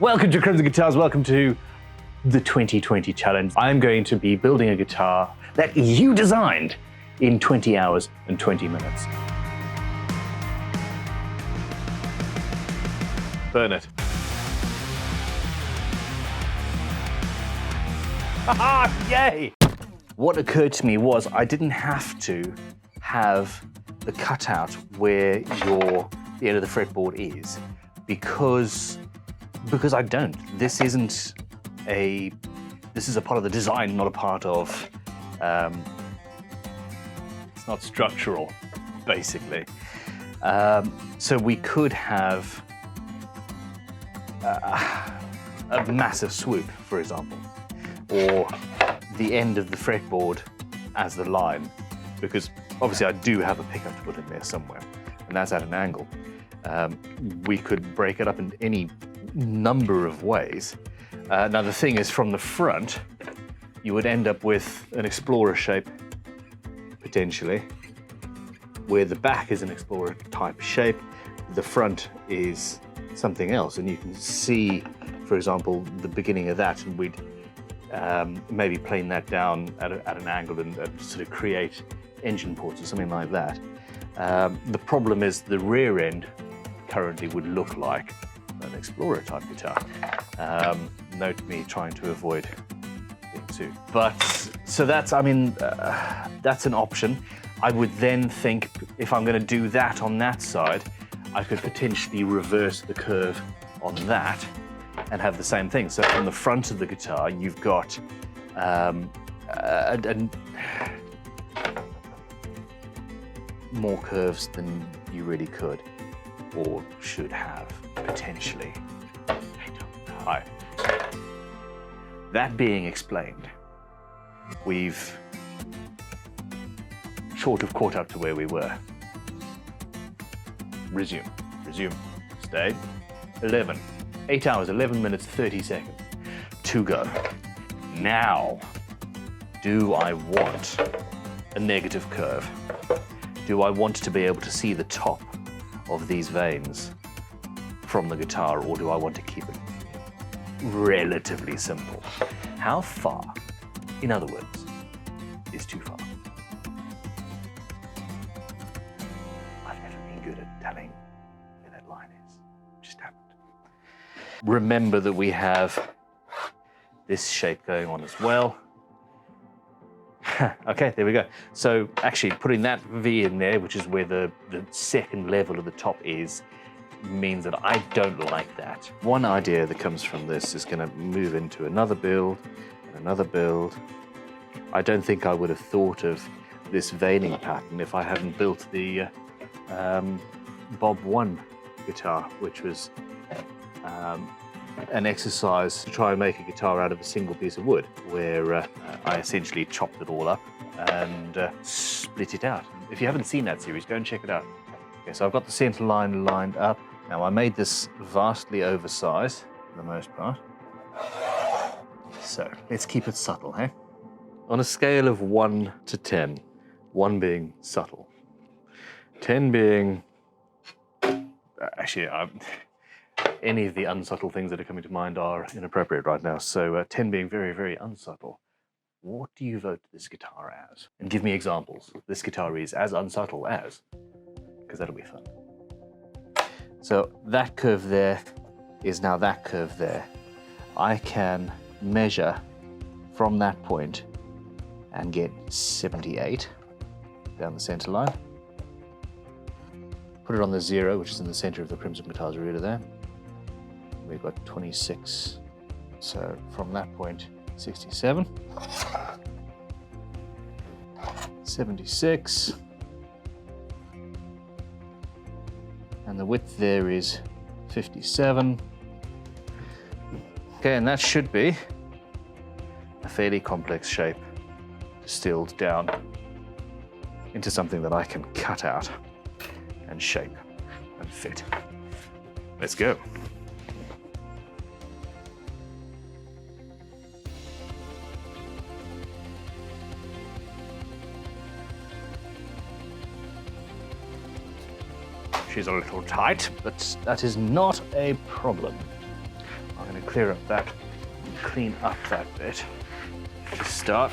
Welcome to Crimson Guitars, welcome to the 2020 challenge. I'm going to be building a guitar that you designed in 20 hours and 20 minutes. Burn it. Haha, yay! What occurred to me was I didn't have to have the cutout where the end of the fretboard is because I don't. This is a part of the design, not a part of, it's not structural, basically. So we could have a massive swoop, for example, or the end of the fretboard as the line, because obviously I do have a pickup to put in there somewhere, and that's at an angle. We could break it up in any number of ways. Now the thing is, from the front, you would end up with an Explorer shape, potentially, where the back is an Explorer type shape, the front is something else, and you can see, for example, the beginning of that, and we'd maybe plane that down at an angle and sort of create engine ports or something like that. The problem is the rear end currently would look like an Explorer type guitar. Note me trying to avoid it too. But, so that's, I mean, that's an option. I would then think, if I'm gonna do that on that side, I could potentially reverse the curve on that and have the same thing. So on the front of the guitar, you've got more curves than you really could or should have, potentially. Hi. That being explained, we've sort of caught up to where we were. Resume, stay, 11. 8 hours, 11 minutes, 30 seconds to go. Now, do I want a negative curve? Do I want to be able to see the top of these veins from the guitar, or do I want to keep it relatively simple? How far, in other words, is too far? I've never been good at telling where that line is. Just haven't. Remember that we have this shape going on as well. Okay, there we go. So actually putting that V in there, which is where the second level of the top is, means that I don't like that. One idea that comes from this is gonna move into another build and another build. I don't think I would have thought of this veining pattern if I hadn't built the Bob 1 guitar, which was an exercise to try and make a guitar out of a single piece of wood, where I essentially chopped it all up and split it out. If you haven't seen that series, go and check it out. Okay, so I've got the center line lined up. Now I made this vastly oversized for the most part. So let's keep it subtle, hey? On a scale of 1 to 10, 1 being subtle, 10 being, actually, any of the unsubtle things that are coming to mind are inappropriate right now. So 10 being very, very unsubtle. What do you vote this guitar as? And give me examples. This guitar is as unsubtle as, because that'll be fun. So that curve there is now that curve there. I can measure from that point and get 78 down the center line. Put it on the 0, which is in the center of the Crimson Guitars ruler there. We've got 26. So from that point, 67. 76. And the width there is 57. Okay, and that should be a fairly complex shape distilled down into something that I can cut out and shape and fit. Let's go. She's a little tight, but that is not a problem. I'm clear up that, clean up that bit to start.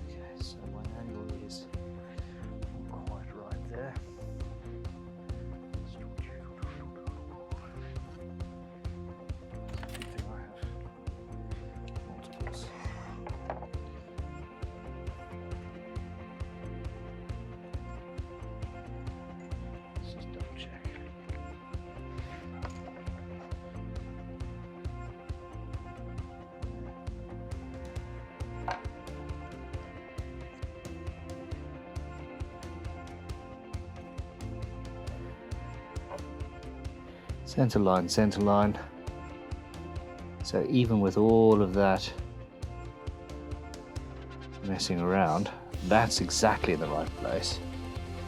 Okay, so my angle is not quite right there. Good thing I have multiples. Let's just double check. Center line, center line. So even with all of that messing around, that's exactly in the right place.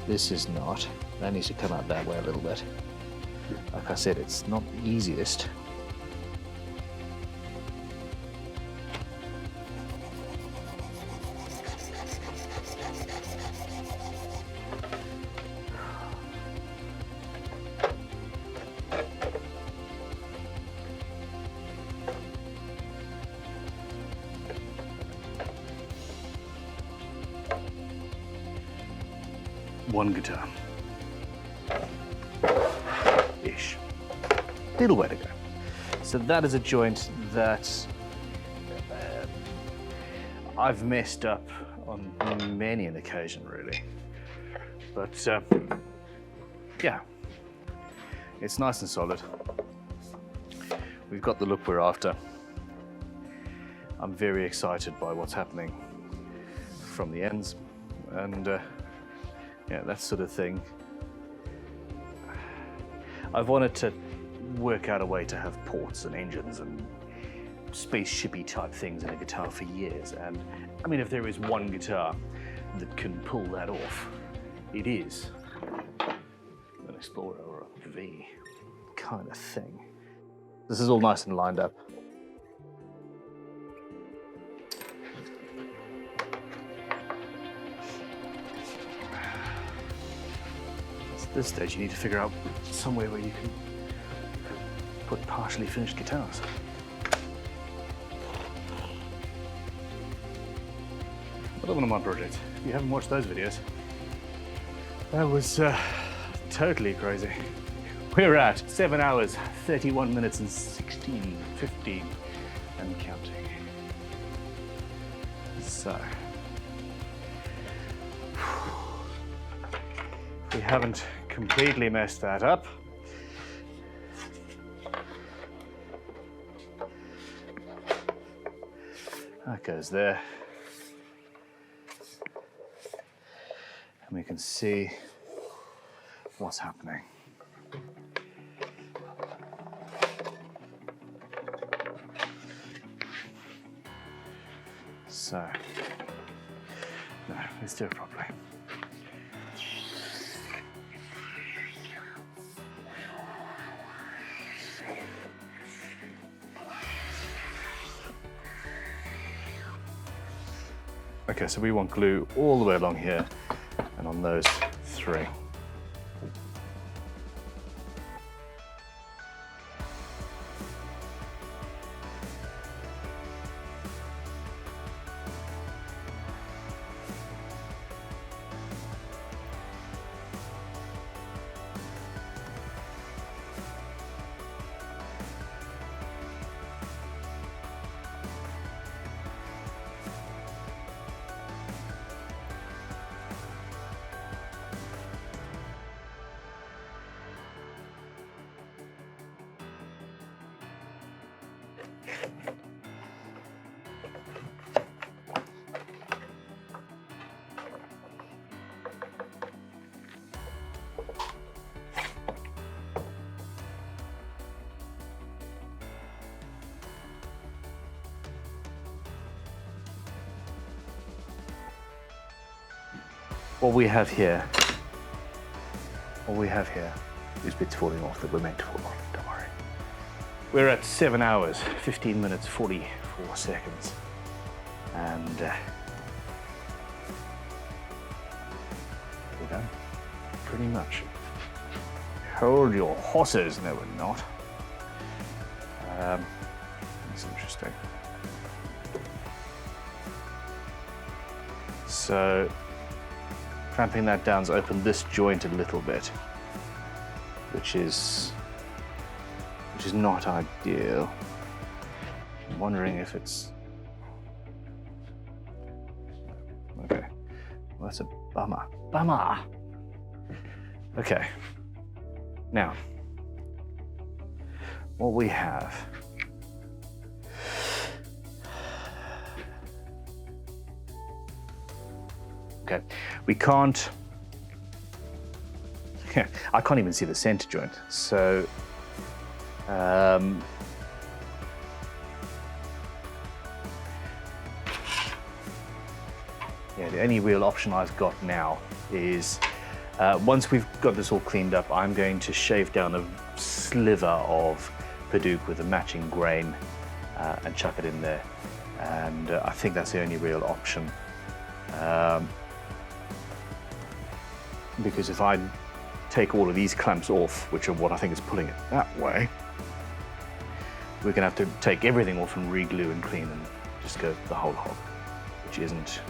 This is not. That needs to come out that way a little bit. Like I said, it's not the easiest. One guitar. Ish. Little way to go. So that is a joint that I've messed up on many an occasion, really. But yeah, it's nice and solid. We've got the look we're after. I'm very excited by what's happening from the ends, and yeah, that sort of thing. I've wanted to work out a way to have ports and engines and spaceshipy type things in a guitar for years, and I mean, if there is one guitar that can pull that off, it is an Explorer or a V kind of thing. This is all nice and lined up. At this stage, you need to figure out somewhere where you can put partially finished guitars. Another one of my projects. If you haven't watched those videos, that was totally crazy. We're at 7 hours, 31 minutes and 16, 15 and counting. So, we haven't completely messed that up. That goes there. And we can see what's happening. So, no, let's do it properly. Okay, so we want glue all the way along here and on those three. What we have here is bits falling off that were meant to fall off, don't worry. We're at 7 hours, 15 minutes, 44 seconds. And we're done, pretty much. Hold your horses. No, we're not. That's interesting. So, clamping that down's opened this joint a little bit, which is not ideal. I'm wondering if it's okay. Well, that's a bummer. Bummer. Okay. Now, what we have. Okay, we can't. I can't even see the center joint. So, yeah, the only real option I've got now is once we've got this all cleaned up, I'm going to shave down a sliver of padauk with a matching grain and chuck it in there. And I think that's the only real option. Because if I take all of these clamps off, which are what I think is pulling it that way, we're gonna have to take everything off and re-glue and clean and just go the whole hog, which isn't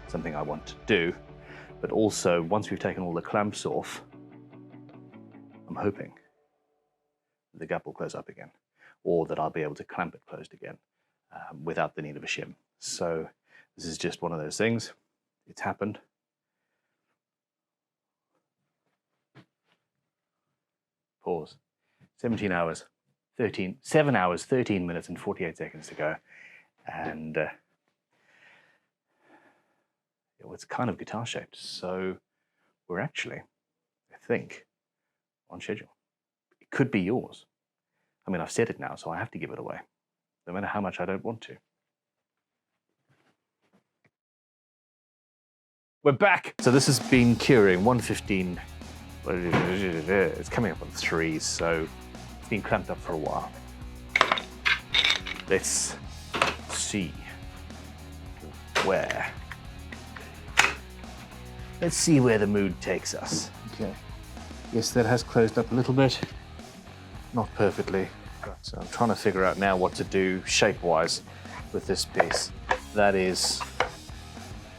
something I want to do. But also, once we've taken all the clamps off, I'm hoping the gap will close up again, or that I'll be able to clamp it closed again without the need of a shim. So this is just one of those things. It's happened. Pause. 7 hours, 13 minutes and 48 seconds to go. And it's kind of guitar shaped. So we're actually, I think, on schedule. It could be yours. I mean, I've said it now, so I have to give it away, no matter how much I don't want to. We're back. So this has been curing 115. It's coming up on 3, so it's been clamped up for a while. Let's see where. Let's see where the mood takes us. Okay. Yes, that has closed up a little bit. Not perfectly. So I'm trying to figure out now what to do shape-wise with this piece. That is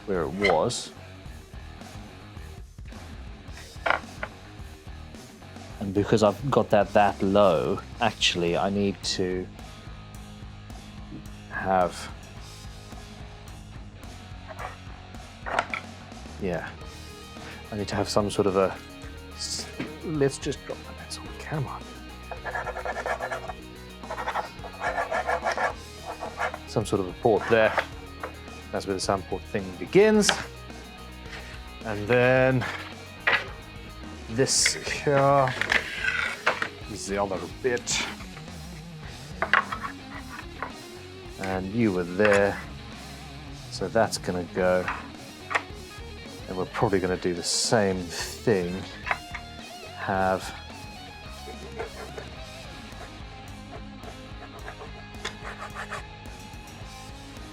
where it was. And because I've got that low, actually I need to have, yeah, I need to have some sort of a, let's just drop the nets on the camera. Some sort of a port there. That's where the sound port thing begins. And then this here is the other bit. And you were there, so that's gonna go. And we're probably gonna do the same thing. Have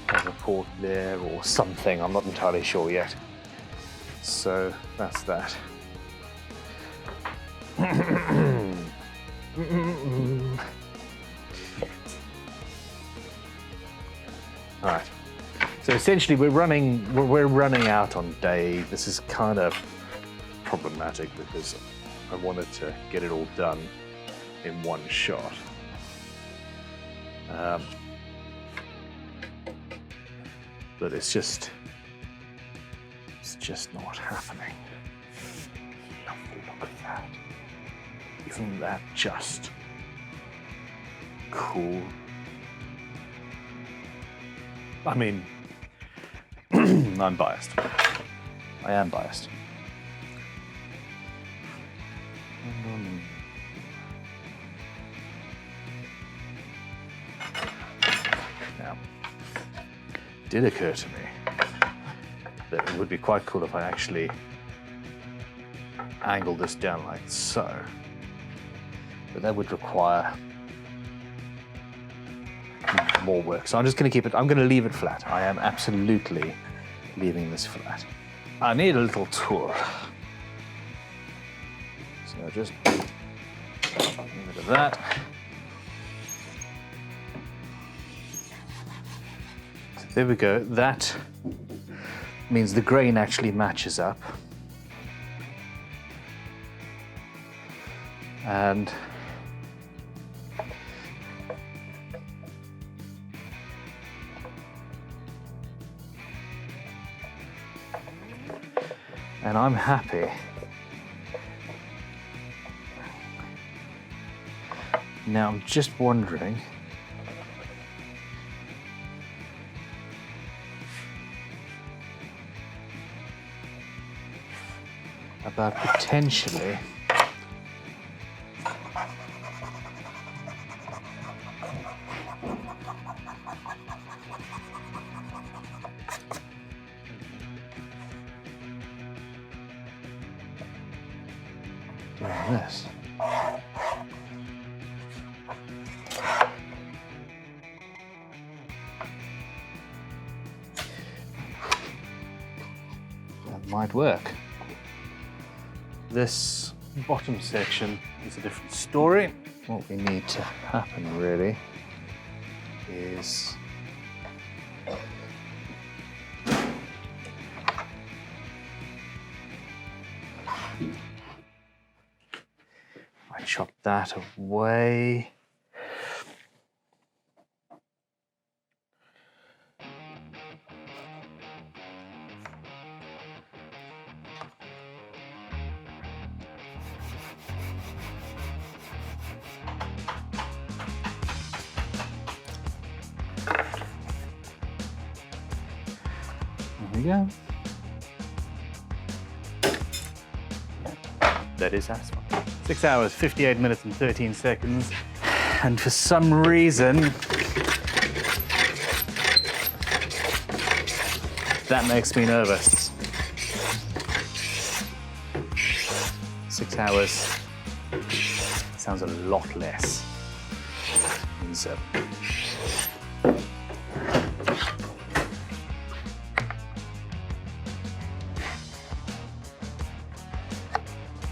a port there or something, I'm not entirely sure yet. So that's that. All right. So essentially, we're running out on day. This is kind of problematic because I wanted to get it all done in one shot. But it's just not happening. Look at that. Isn't that just cool? I mean, I'm biased. I am biased. Now, it did occur to me that it would be quite cool if I actually angled this down like so. But that would require more work. So I'm just going to keep it, I'm going to leave it flat. I am absolutely leaving this flat. I need a little tool. So just a bit of that. So there we go. That means the grain actually matches up. And I'm happy. Now I'm just wondering about potentially doing this. That might work. This bottom section is a different story. What we need to happen really is I chop that away. There we go. That is satisfying. 6 hours, 58 minutes and 13 seconds. And for some reason, that makes me nervous. 6 hours sounds a lot less than 7.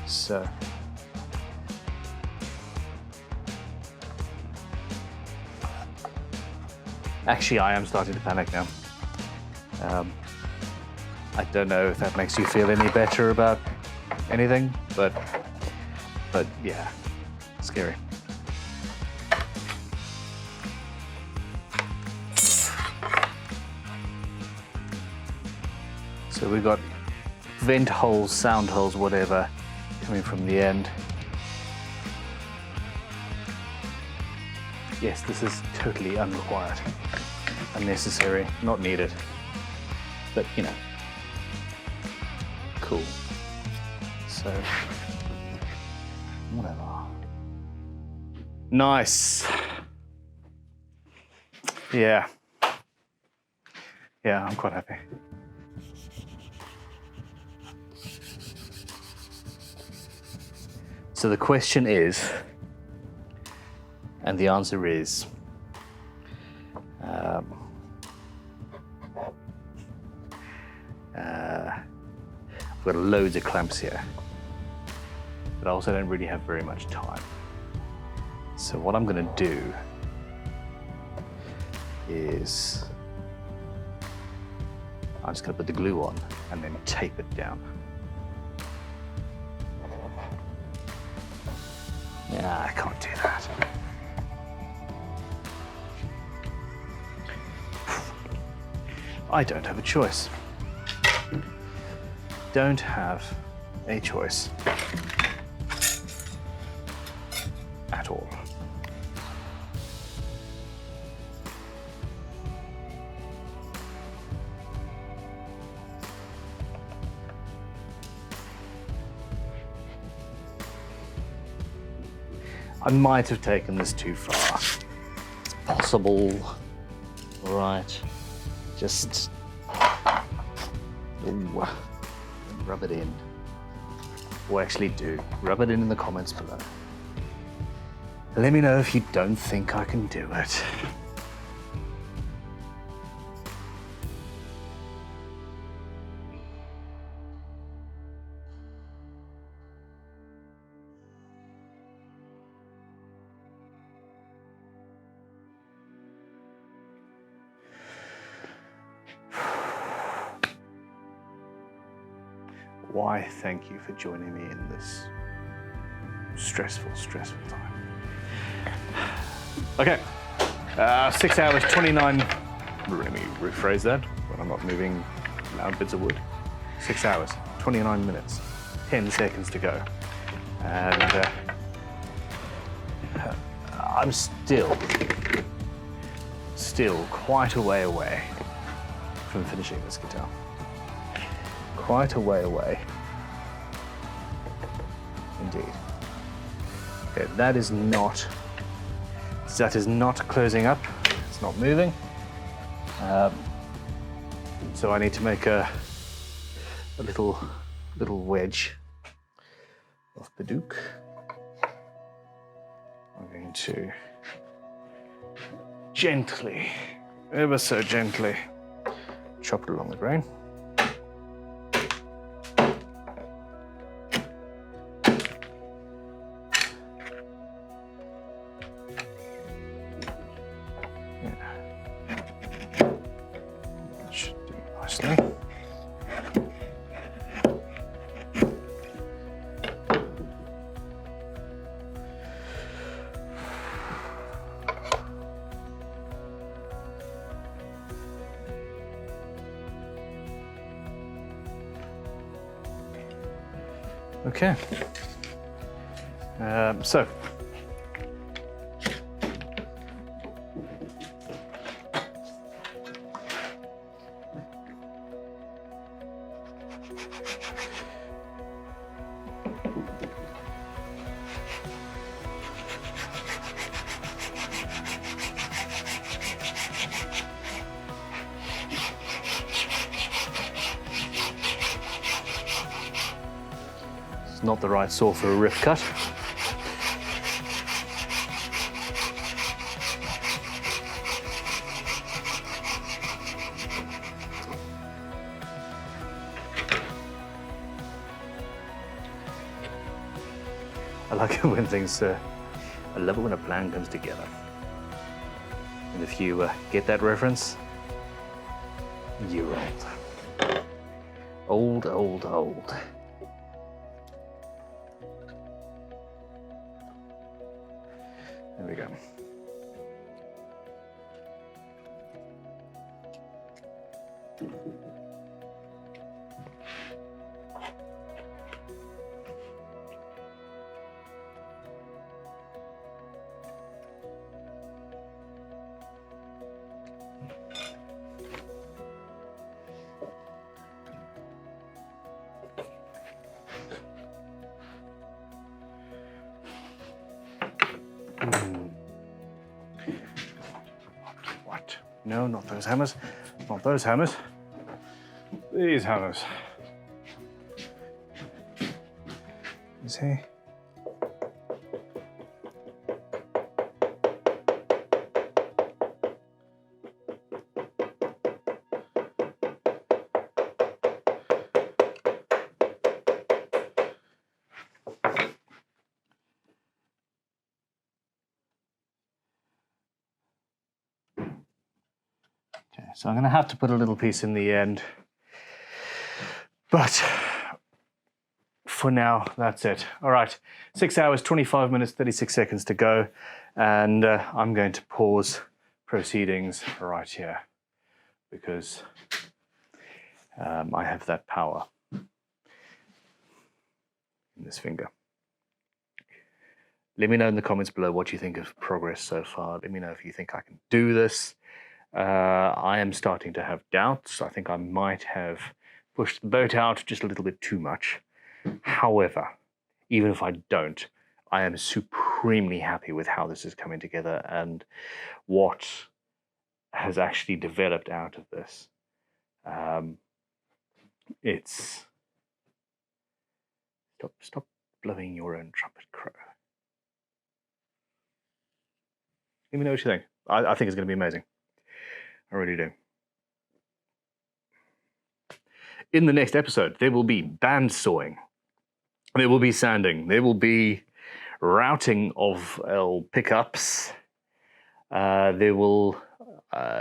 So actually, I am starting to panic now. I don't know if that makes you feel any better about anything, but yeah, scary. So we got vent holes, sound holes, whatever, coming from the end. Yes, this is totally unrequired, unnecessary, not needed, but you know, cool. So, whatever. Nice. Yeah. Yeah, I'm quite happy. So the question is, and the answer is, I've got loads of clamps here, but I also don't really have very much time. So what I'm going to do is I'm just going to put the glue on and then tape it down. Yeah, I can't do that. I don't have a choice. Don't have a choice at all. I might have taken this too far. It's possible, all right? Just rub it in. Or actually do, rub it in the comments below. Let me know if you don't think I can do it. why thank you for joining me in this stressful time. Okay, 6 hours, 29, let me rephrase that when I'm not moving loud bits of wood. 6 hours, 29 minutes, 10 seconds to go. And I'm still quite a way away from finishing this guitar. Quite a way away, indeed. Okay, that is not closing up. It's not moving. So I need to make a little wedge of padauk. I'm going to gently, ever so gently, chop it along the grain. Okay, so it's not the right saw for a rip cut. I like it when things, I love it when a plan comes together. And if you get that reference, you're old. Old. There we go. What? No, not those hammers. Not those hammers. These hammers. You see? So I'm going to have to put a little piece in the end. But for now, that's it. All right, 6 hours, 25 minutes, 36 seconds to go. And I'm going to pause proceedings right here because I have that power in this finger. Let me know in the comments below what you think of progress so far. Let me know if you think I can do this. I am starting to have doubts. I think I might have pushed the boat out just a little bit too much. However, even if I don't, I am supremely happy with how this is coming together and what has actually developed out of this. It's... Stop blowing your own trumpet, Crow. Let me know what you think. I think it's going to be amazing. I really do. In the next episode, there will be band sawing. There will be sanding. There will be routing of pickups. There will,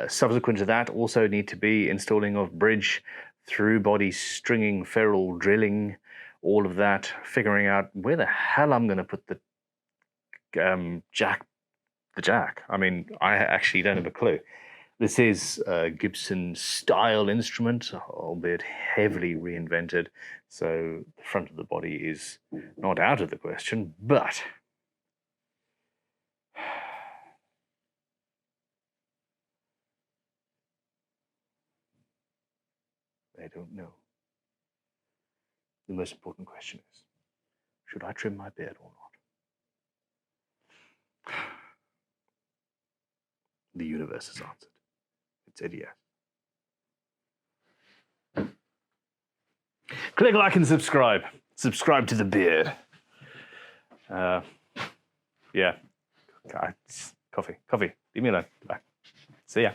subsequent to that, also need to be installing of bridge, through body stringing, ferrule drilling, all of that, figuring out where the hell I'm going to put the jack. I mean, I actually don't have a clue. This is a Gibson style instrument, albeit heavily reinvented, so the front of the body is not out of the question, but I don't know. The most important question is, should I trim my beard or not? The universe has answered. It said yes. Click like and subscribe. Subscribe to the beard. Yeah. Coffee. Leave me alone. Bye. See ya.